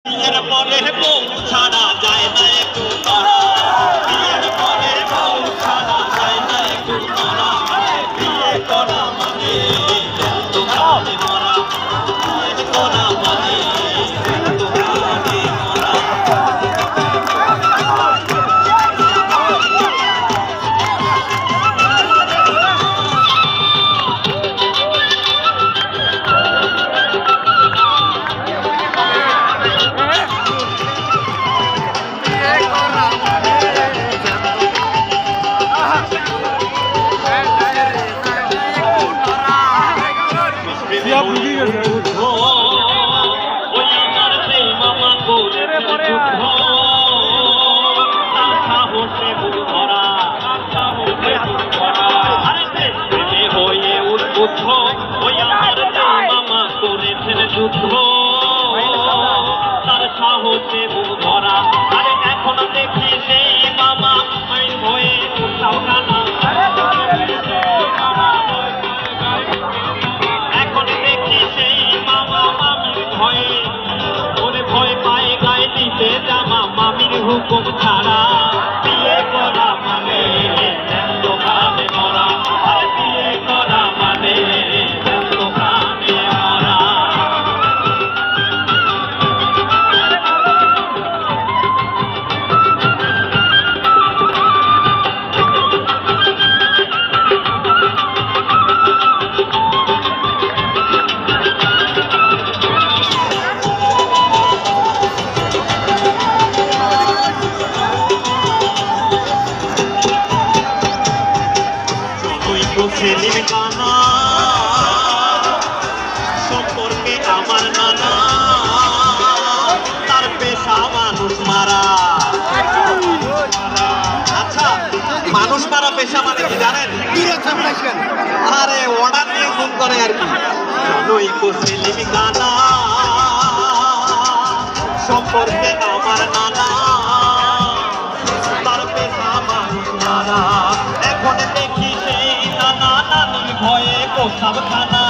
বিয়ের পরের বউ ছাড়া যায় না একটু নড়া, বিয়ের পরের বউ ছাড়া যায় না একটু নড়া, বিয়ে করা মানে দোকানে মরা, বিয়ে করা মানে দোকানে মরা। তার সাহসে বুক ভরা, আরে এখন দেখি সেই মামা হয়ে উঠাও কানা, এখন দেখি সেই মামা মামির ভয়ে, ওরে ভয় পায়ে গায়ে দিতে জামা মামির হুকুম ছাড়া, বিয়ে করা মানে দোকানে মরা, আরে বিয়ে করা মানে দোকানে মরা। ছেলের কানা সম্পর্কে আমার নানা, তার পেশা মানুষ মারা। আচ্ছা, মানুষ মারা পেশা মানে কি জানেন? আরে অর্ডার নিয়ে ফোন করে আর কি। জনই ছেলের কানা সম্পর্কে আমার নানা, তার পেশা মানুষ মারা। এখন দেখি সেই নানা নানির ভয়ে কোথাও খানা,